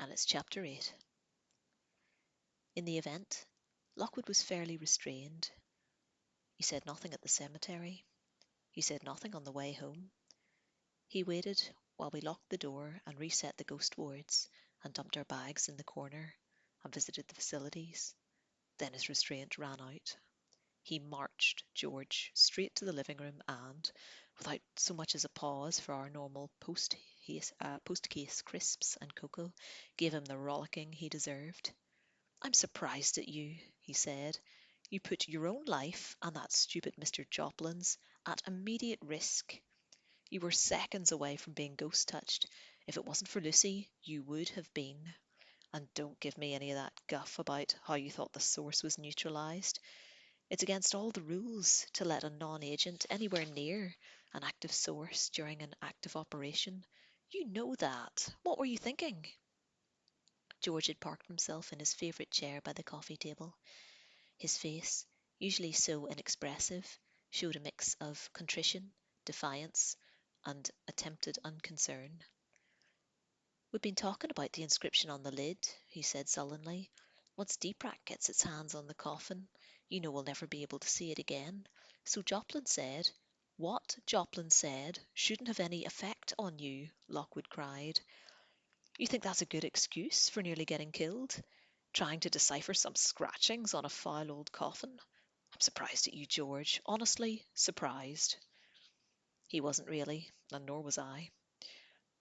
and it's Chapter 8. In the event, Lockwood was fairly restrained. He said nothing at the cemetery. He said nothing on the way home. He waited while we locked the door and reset the ghost wards and dumped our bags in the corner and visited the facilities. Then his restraint ran out. He marched George straight to the living room and, without so much as a pause for our normal post-case crisps and cocoa, gave him the rollicking he deserved. "I'm surprised at you," he said. "You put your own life and that stupid Mr. Joplin's at immediate risk. You were seconds away from being ghost-touched. If it wasn't for Lucy, you would have been. And don't give me any of that guff about how you thought the source was neutralized. It's against all the rules to let a non-agent anywhere near an active source during an active operation. You know that. What were you thinking?" George had parked himself in his favourite chair by the coffee table. His face, usually so inexpressive, showed a mix of contrition, defiance, and attempted unconcern. "We've been talking about the inscription on the lid," he said sullenly. "Once Deepak gets its hands on the coffin, you know we'll never be able to see it again. So Joplin said—" "What Joplin said shouldn't have any effect on you," Lockwood cried. "You think that's a good excuse for nearly getting killed? Trying to decipher some scratchings on a foul old coffin? I'm surprised at you, George. Honestly, surprised." He wasn't really, and nor was I.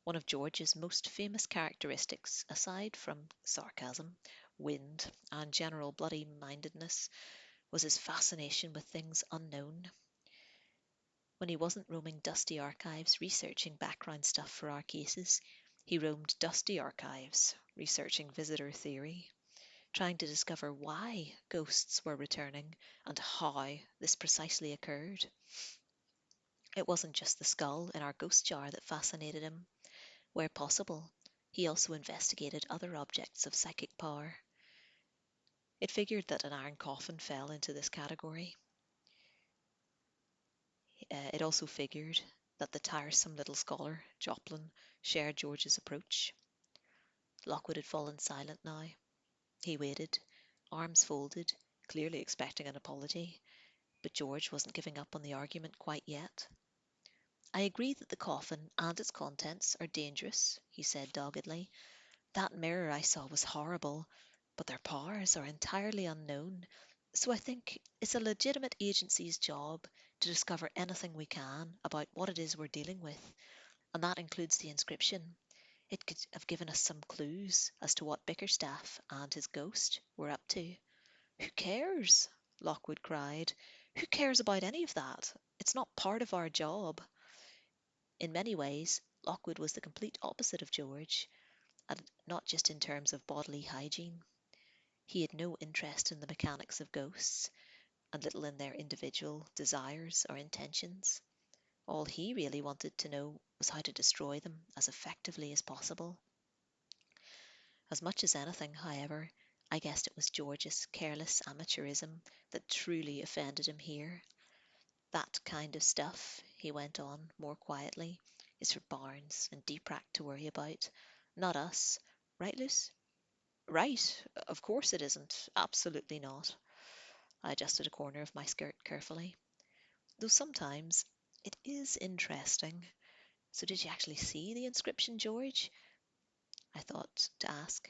One of George's most famous characteristics, aside from sarcasm, wind, and general bloody-mindedness, was his fascination with things unknown. When he wasn't roaming dusty archives researching background stuff for our cases, he roamed dusty archives researching visitor theory, trying to discover why ghosts were returning and how this precisely occurred. It wasn't just the skull in our ghost jar that fascinated him. Where possible, he also investigated other objects of psychic power. It figured that an iron coffin fell into this category. It also figured that the tiresome little scholar, Joplin, shared George's approach. Lockwood had fallen silent now. He waited, arms folded, clearly expecting an apology, but George wasn't giving up on the argument quite yet. "I agree that the coffin and its contents are dangerous," he said doggedly. "That mirror I saw was horrible, but their powers are entirely unknown, so I think it's a legitimate agency's job to discover anything we can about what it is we're dealing with, and that includes the inscription. It could have given us some clues as to what Bickerstaff and his ghost were up to." "Who cares?" Lockwood cried. "Who cares about any of that? It's not part of our job." In many ways, Lockwood was the complete opposite of George, and not just in terms of bodily hygiene. He had no interest in the mechanics of ghosts, and little in their individual desires or intentions. All he really wanted to know was how to destroy them as effectively as possible. As much as anything, however, I guessed it was George's careless amateurism that truly offended him here. "That kind of stuff," he went on more quietly, "is for Barnes and Deepak to worry about, not us. Right, Luce?" "Right, of course it isn't. Absolutely not." I adjusted a corner of my skirt carefully. "Though sometimes it is interesting. So did you actually see the inscription, George?" I thought to ask.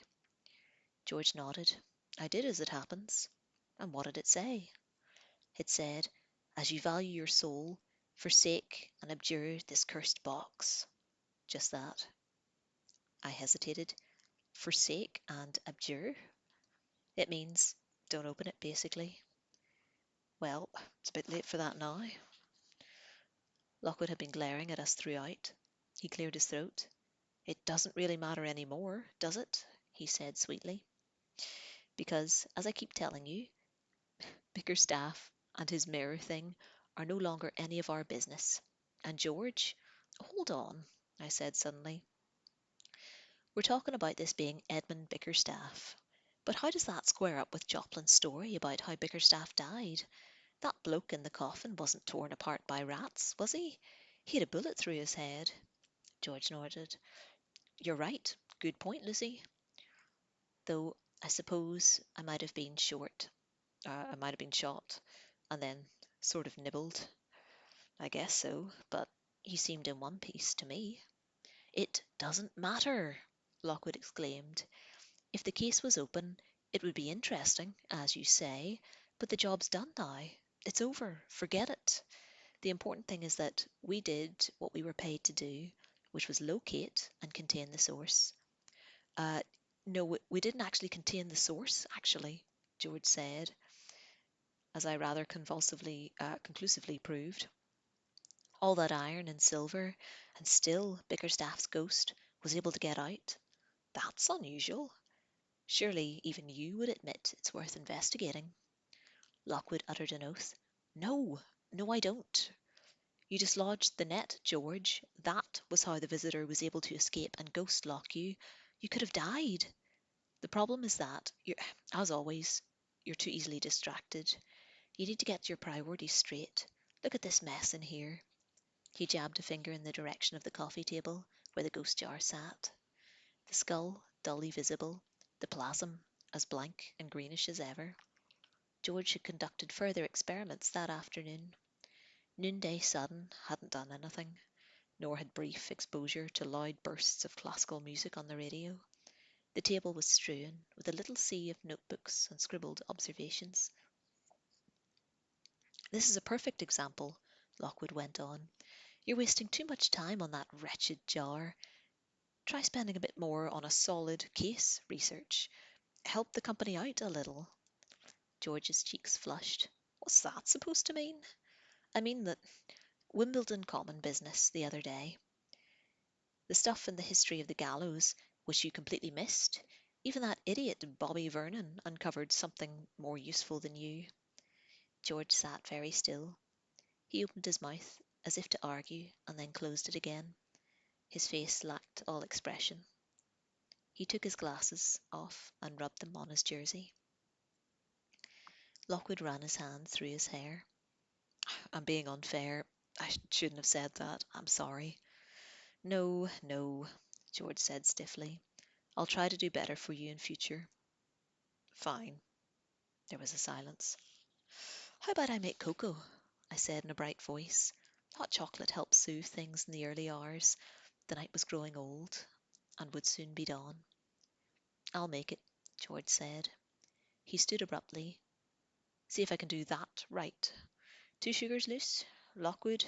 George nodded. "I did, as it happens." "And what did it say?" "It said, 'As you value your soul, forsake and abjure this cursed box.' Just that." I hesitated. "Forsake and abjure?" "It means don't open it, basically." "Well, it's a bit late for that now." Lockwood had been glaring at us throughout. He cleared his throat. "It doesn't really matter any more, does it?" he said sweetly. "Because, as I keep telling you, Bickerstaff and his mirror thing are no longer any of our business. And George—" "Hold on," I said suddenly. "We're talking about this being Edmund Bickerstaff. But how does that square up with Joplin's story about how Bickerstaff died? That bloke in the coffin wasn't torn apart by rats, was he? He had a bullet through his head." George nodded. "You're right. Good point, Lucy." Though I suppose I might have been shot and then sort of nibbled. I guess so, but you seemed in one piece to me. It doesn't matter, Lockwood exclaimed. If the case was open, it would be interesting, as you say, but the job's done now. It's over. Forget it. The important thing is that we did what we were paid to do, which was locate and contain the source. Uh, no, we didn't actually contain the source, actually, George said, as I rather conclusively proved. All that iron and silver, and still Bickerstaff's ghost was able to get out. That's unusual. Surely even you would admit it's worth investigating. Lockwood uttered an oath. No, no, I don't. You dislodged the net, George. That was how the visitor was able to escape and ghost lock you. You could have died. The problem is that, as always, you're too easily distracted. You need to get your priorities straight. Look at this mess in here. He jabbed a finger in the direction of the coffee table where the ghost jar sat. The skull dully visible, the plasm as blank and greenish as ever. George had conducted further experiments that afternoon. Noonday sun hadn't done anything, nor had brief exposure to loud bursts of classical music on the radio. The table was strewn with a little sea of notebooks and scribbled observations. This is a perfect example, Lockwood went on. You're wasting too much time on that wretched jar. Try spending a bit more on a solid case research. Help the company out a little. George's cheeks flushed. What's that supposed to mean? I mean that Wimbledon Common business the other day. The stuff in the history of the gallows, which you completely missed. Even that idiot Bobby Vernon uncovered something more useful than you. George sat very still. He opened his mouth as if to argue and then closed it again. His face lacked all expression. He took his glasses off and rubbed them on his jersey. Lockwood ran his hand through his hair. I'm being unfair. I shouldn't have said that. I'm sorry. No, no, George said stiffly. I'll try to do better for you in future. Fine. There was a silence. How about I make cocoa? I said in a bright voice. Hot chocolate helps soothe things in the early hours. The night was growing old and would soon be dawn. I'll make it, George said. He stood abruptly. See if I can do that right. 2 sugars loose? Lockwood,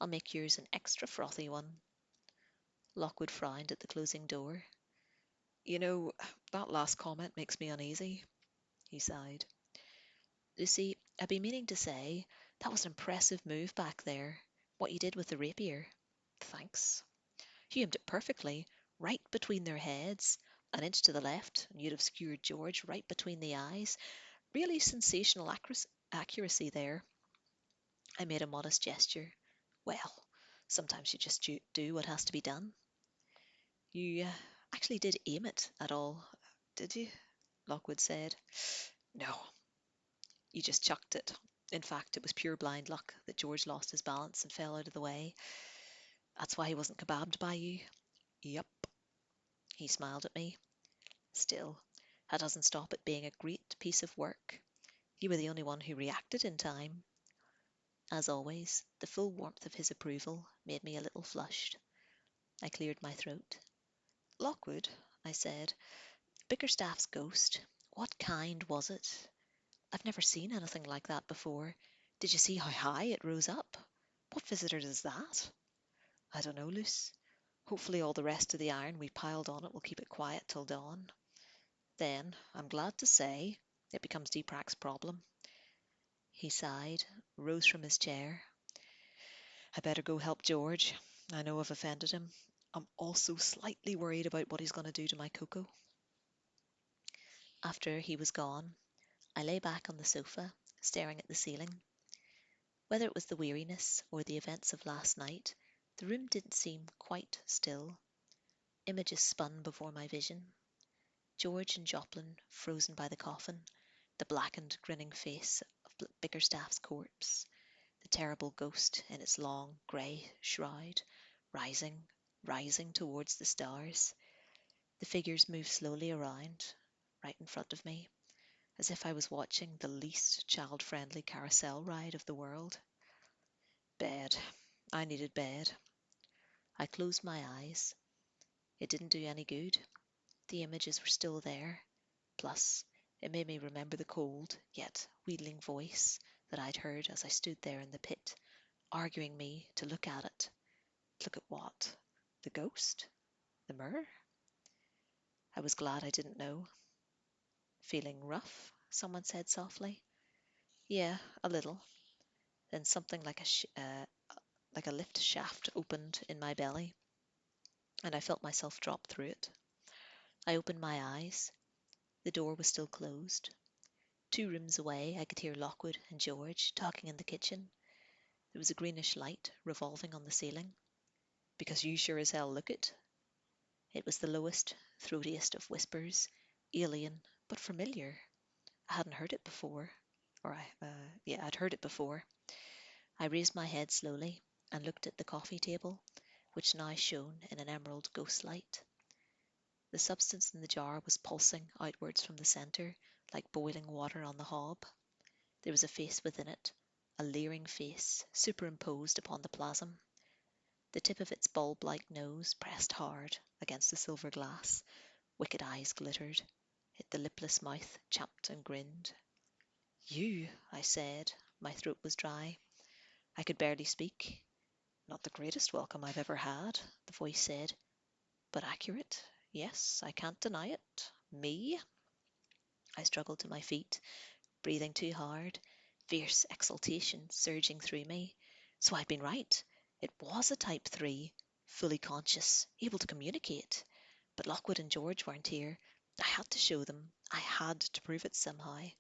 I'll make yours an extra frothy one. Lockwood frowned at the closing door. You know, that last comment makes me uneasy, he sighed. Lucy, I've been meaning to say, that was an impressive move back there, what you did with the rapier. Thanks. You aimed it perfectly, right between their heads, an inch to the left, and you'd have skewered George right between the eyes. Really sensational accuracy there. I made a modest gesture. Well, sometimes you just do what has to be done. You actually did aim it at all, did you? Lockwood said. No, you just chucked it. In fact, it was pure blind luck that George lost his balance and fell out of the way. That's why he wasn't kebabbed by you. Yup. He smiled at me. Still, that doesn't stop it being a great piece of work. You were the only one who reacted in time. As always, the full warmth of his approval made me a little flushed. I cleared my throat. Lockwood, I said, Bickerstaff's ghost. What kind was it? I've never seen anything like that before. Did you see how high it rose up? What visitor is that? I don't know, Luce. Hopefully all the rest of the iron we piled on it will keep it quiet till dawn. Then, I'm glad to say, it becomes Deeprak's problem. He sighed, rose from his chair. I better go help George. I know I've offended him. I'm also slightly worried about what he's going to do to my cocoa. After he was gone, I lay back on the sofa, staring at the ceiling. Whether it was the weariness or the events of last night, the room didn't seem quite still. Images spun before my vision. George and Joplin frozen by the coffin, the blackened, grinning face of Bickerstaff's corpse, the terrible ghost in its long, grey shroud, rising towards the stars. The figures moved slowly around, right in front of me, as if I was watching the least child-friendly carousel ride of the world. Bed. I needed bed. I closed my eyes. It didn't do any good. The images were still there. Plus, it made me remember the cold, yet wheedling voice that I'd heard as I stood there in the pit, arguing me to look at it. Look at what? The ghost? The mirror? I was glad I didn't know. Feeling rough? Someone said softly. Yeah, a little. Then something like a lift shaft opened in my belly, and I felt myself drop through it. I opened my eyes. The door was still closed. 2 rooms away, I could hear Lockwood and George talking in the kitchen. There was a greenish light revolving on the ceiling. Because you sure as hell look it. It was the lowest, throatiest of whispers, alien but familiar. I hadn't heard it before. I'd heard it before. I raised my head slowly and looked at the coffee table, which now shone in an emerald ghost light. The substance in the jar was pulsing outwards from the centre, like boiling water on the hob. There was a face within it, a leering face superimposed upon the plasm. The tip of its bulb-like nose pressed hard against the silver glass. Wicked eyes glittered. The lipless mouth champed and grinned. You, I said. My throat was dry. I could barely speak. Not the greatest welcome I've ever had, the voice said. But accurate. Yes, I can't deny it. Me? I struggled to my feet, breathing too hard, fierce exultation surging through me. So I'd been right. It was a Type 3, fully conscious, able to communicate. But Lockwood and George weren't here. I had to show them. I had to prove it somehow. I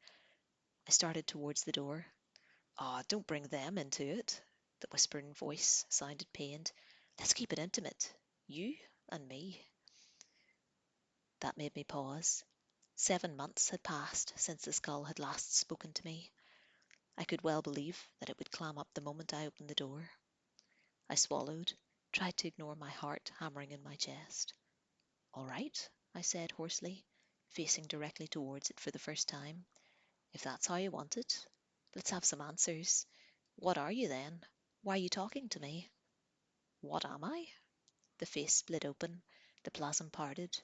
started towards the door. Ah, don't bring them into it. The whispering voice sounded pained. Let's keep it intimate. You and me. That made me pause. 7 months had passed since the skull had last spoken to me. I could well believe that it would clam up the moment I opened the door. I swallowed, tried to ignore my heart hammering in my chest. All right, I said hoarsely, facing directly towards it for the first time. If that's how you want it, let's have some answers. What are you then? Why are you talking to me? What am I? The face split open, the plasm parted,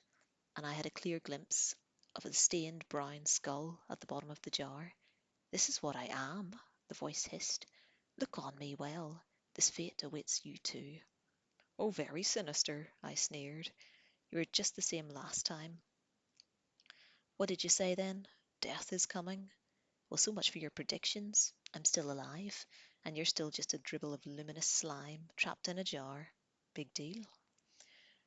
and I had a clear glimpse of the stained brown skull at the bottom of the jar. This is what I am, the voice hissed. Look on me well. This fate awaits you too. Oh, very sinister, I sneered. You were just the same last time. What did you say then? Death is coming? Well, so much for your predictions. I'm still alive, and you're still just a dribble of luminous slime trapped in a jar. Big deal.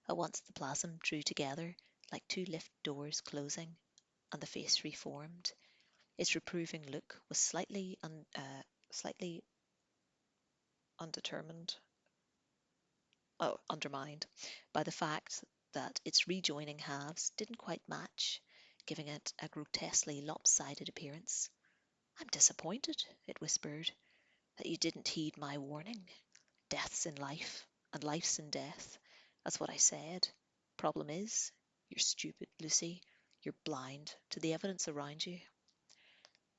At once the plasm drew together like 2 lift doors closing, and the face reformed. Its reproving look was slightly undetermined, undermined by the fact that its rejoining halves didn't quite match, giving it a grotesquely lopsided appearance. I'm disappointed, it whispered, that you didn't heed my warning. Death's in life, and life's in death. That's what I said. Problem is, you're stupid, Lucy. You're blind to the evidence around you.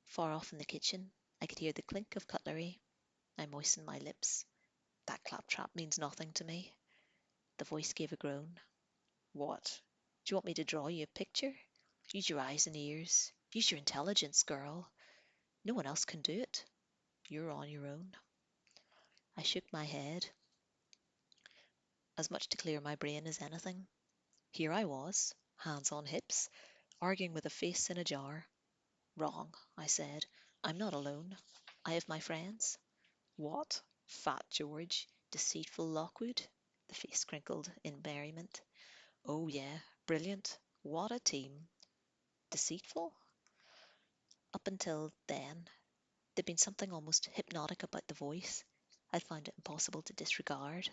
Far off in the kitchen, I could hear the clink of cutlery. I moistened my lips. That claptrap means nothing to me. The voice gave a groan. What? Do you want me to draw you a picture? Use your eyes and ears. Use your intelligence, girl. No one else can do it. You're on your own. I shook my head, as much to clear my brain as anything. Here I was, hands on hips, arguing with a face in a jar. Wrong, I said. I'm not alone. I have my friends. What? Fat George? Deceitful Lockwood? The face crinkled in merriment. Oh, yeah, brilliant. What a team. Deceitful? Up until then, there'd been something almost hypnotic about the voice. I'd found it impossible to disregard.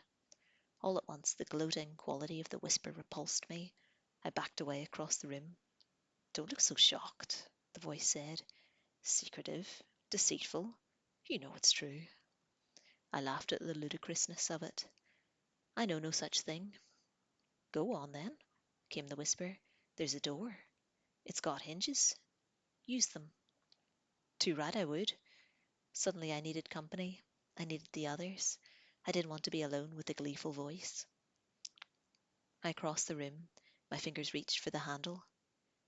All at once, the gloating quality of the whisper repulsed me. I backed away across the room. Don't look so shocked, the voice said. Secretive, deceitful. You know it's true. I laughed at the ludicrousness of it. I know no such thing. Go on, then, came the whisper. There's a door. It's got hinges. Use them. Too right I would. Suddenly I needed company. I needed the others. I didn't want to be alone with the gleeful voice. I crossed the room. My fingers reached for the handle.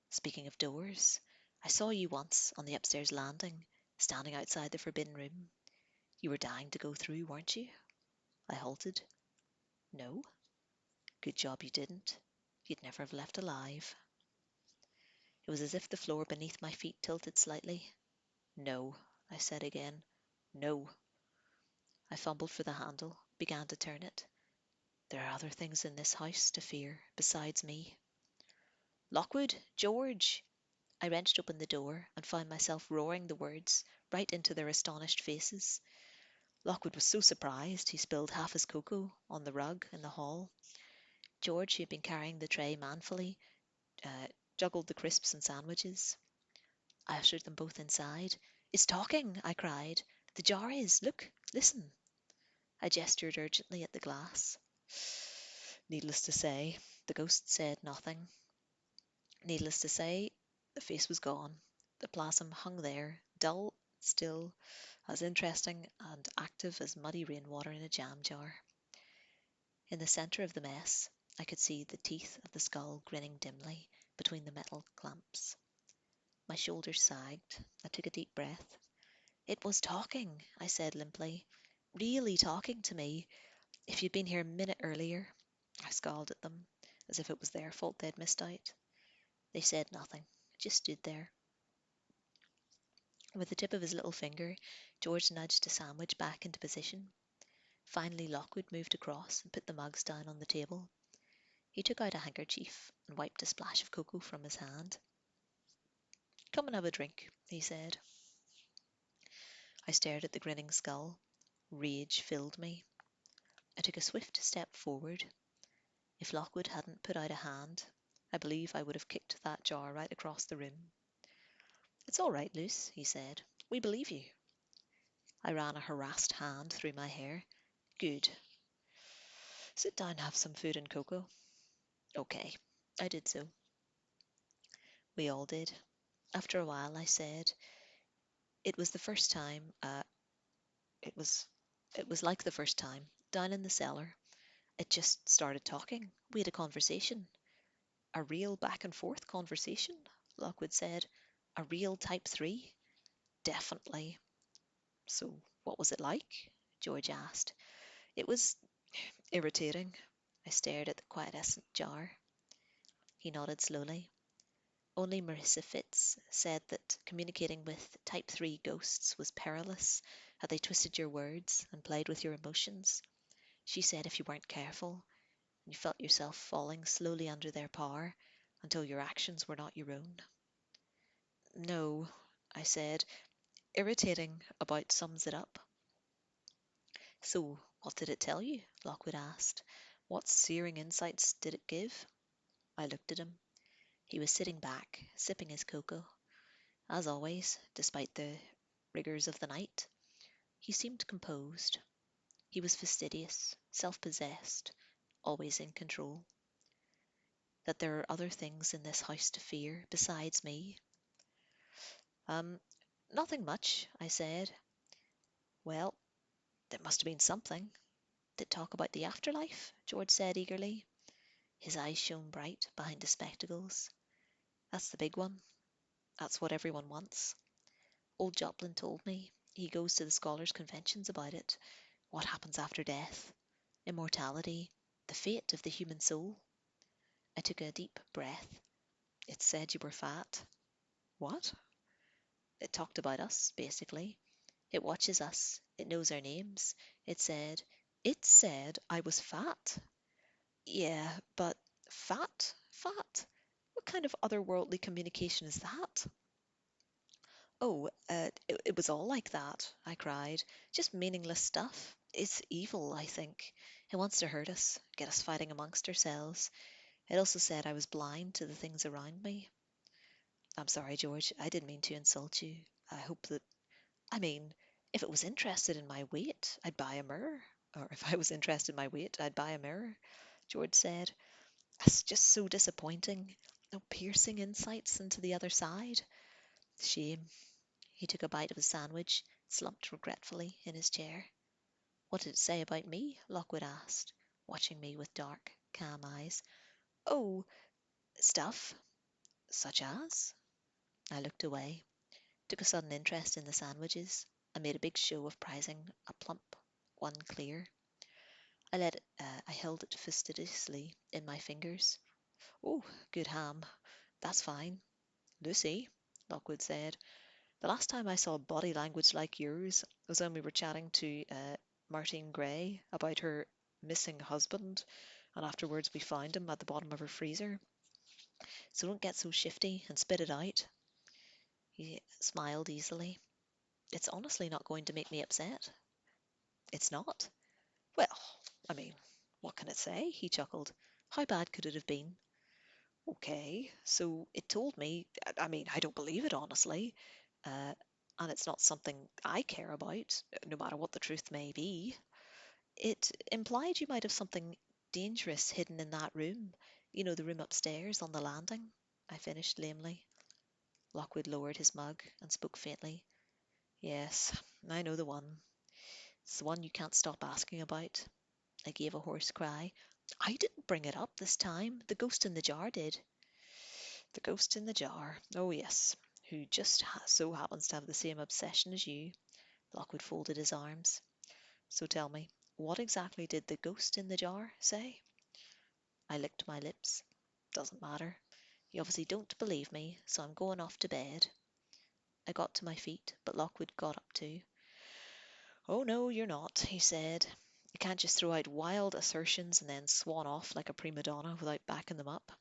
Speaking of doors, I saw you once on the upstairs landing, standing outside the forbidden room. You were dying to go through, weren't you? I halted. No. Good job you didn't. You'd never have left alive. It was as if the floor beneath my feet tilted slightly. No, I said again. No. I fumbled for the handle, began to turn it. There are other things in this house to fear besides me. Lockwood! George! I wrenched open the door and found myself roaring the words right into their astonished faces. Lockwood was so surprised he spilled half his cocoa on the rug in the hall. George, who had been carrying the tray manfully, uh, juggled the crisps and sandwiches. I ushered them both inside. It's talking, I cried. The jar is. Look, listen. I gestured urgently at the glass. Needless to say, the ghost said nothing. Needless to say, the face was gone. The plasm hung there, dull, still, as interesting and active as muddy rainwater in a jam jar. In the centre of the mess, I could see the teeth of the skull grinning dimly between the metal clamps. My shoulders sagged. I took a deep breath. It was talking, I said limply. Really talking to me. If you'd been here a minute earlier. I scowled at them, as if it was their fault they'd missed out. They said nothing, just stood there. With the tip of his little finger, George nudged a sandwich back into position. Finally, Lockwood moved across and put the mugs down on the table. He took out a handkerchief and wiped a splash of cocoa from his hand. Come and have a drink, he said. I stared at the grinning skull. Rage filled me. I took a swift step forward. If Lockwood hadn't put out a hand, I believe I would have kicked that jar right across the room. It's all right, Luce, he said. We believe you. I ran a harassed hand through my hair. Good. Sit down and have some food and cocoa. Okay. I did so. We all did. After a while, I said, it was the first time, it was, it was like the first time, down in the cellar. It just started talking. We had a conversation. A real back and forth conversation, Lockwood said. A real type 3? Definitely. So, what was it like? George asked. It was irritating. I stared at the quiescent jar. He nodded slowly. Only Marissa Fitz said that communicating with type 3 ghosts was perilous, how they twisted your words and played with your emotions. She said if you weren't careful, you felt yourself falling slowly under their power until your actions were not your own. No, I said. Irritating about sums it up. So, what did it tell you? Lockwood asked. What searing insights did it give? I looked at him. He was sitting back, sipping his cocoa. As always, despite the rigours of the night, he seemed composed. He was fastidious, self-possessed, always in control. That there are other things in this house to fear besides me. Um, Nothing much, I said. Well, there must have been something. Did talk about the afterlife? George said eagerly. His eyes shone bright behind his spectacles. That's the big one. That's what everyone wants. Old Joplin told me. He goes to the scholars' conventions about it. What happens after death? Immortality. The fate of the human soul. I took a deep breath. It said you were fat. What? It talked about us, basically. It watches us. It knows our names. It said I was fat. Yeah, but fat? Fat? What kind of otherworldly communication is that? Oh, it was all like that, I cried. Just meaningless stuff. It's evil, I think. It wants to hurt us, get us fighting amongst ourselves. It also said I was blind to the things around me. I'm sorry, George. I didn't mean to insult you. I hope that, I mean, if it was interested in my weight, I'd buy a mirror. Or if I was interested in my weight, I'd buy a mirror, George said. It's just so disappointing. No piercing insights into the other side. Shame. He took a bite of his sandwich, slumped regretfully in his chair. What did it say about me? Lockwood asked, watching me with dark, calm eyes. Oh, stuff. Such as? I looked away, took a sudden interest in the sandwiches, and made a big show of prizing a plump one clear. I held it fastidiously in my fingers. Oh, good ham. That's fine. Lucy, Lockwood said, the last time I saw body language like yours was when we were chatting to Martine Gray about her missing husband, and afterwards we found him at the bottom of her freezer. So don't get so shifty and spit it out. He smiled easily. It's honestly not going to make me upset. It's not? Well, I mean, what can it say? He chuckled. How bad could it have been? Okay, so it told me, I mean, I don't believe it honestly, uh, and it's not something I care about, no matter what the truth may be. It implied you might have something dangerous hidden in that room, the room upstairs on the landing. I finished lamely. Lockwood lowered his mug and spoke faintly. Yes, I know the one. It's the one you can't stop asking about. I gave a hoarse cry. I didn't bring it up this time. The ghost in the jar did. The ghost in the jar. Oh, yes. Who just so happens to have the same obsession as you. Lockwood folded his arms. So tell me, what exactly did the ghost in the jar say? I licked my lips. Doesn't matter. You obviously don't believe me, so I'm going off to bed. I got to my feet, but Lockwood got up too. Oh, no, you're not, he said. You can't just throw out wild assertions and then swan off like a prima donna without backing them up.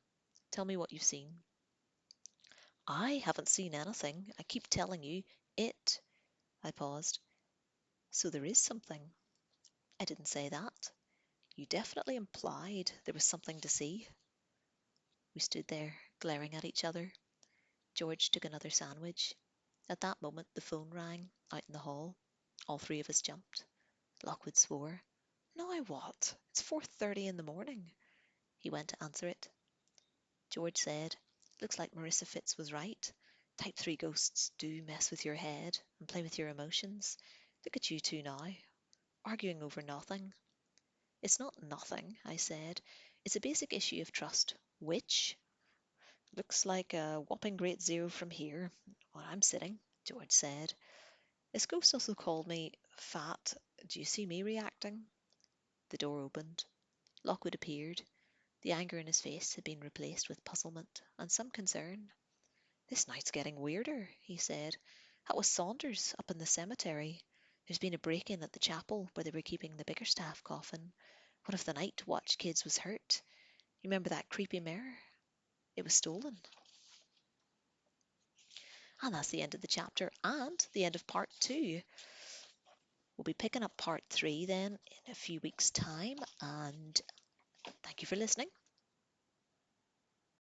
Tell me what you've seen. I haven't seen anything. I keep telling you, it. I paused. So there is something. I didn't say that. You definitely implied there was something to see. We stood there, glaring at each other. George took another sandwich. At that moment, the phone rang out in the hall. All three of us jumped. Lockwood swore. No, I what? It's 4:30 in the morning. He went to answer it. George said, looks like Marissa Fitz was right. Type 3 ghosts do mess with your head and play with your emotions. Look at you two now, arguing over nothing. It's not nothing, I said. It's a basic issue of trust, which looks like a whopping great zero from here, where I'm sitting, George said. This ghost also called me fat. Do you see me reacting? The door opened. Lockwood appeared. The anger in his face had been replaced with puzzlement and some concern. This night's getting weirder, he said. That was Saunders up in the cemetery. There's been a break-in at the chapel where they were keeping the Bickerstaff coffin. One of the night watch kids was hurt. You remember that creepy mirror? It was stolen. And that's the end of the chapter and the end of part 2. We'll be picking up part 3 then in a few weeks' time. And thank you for listening.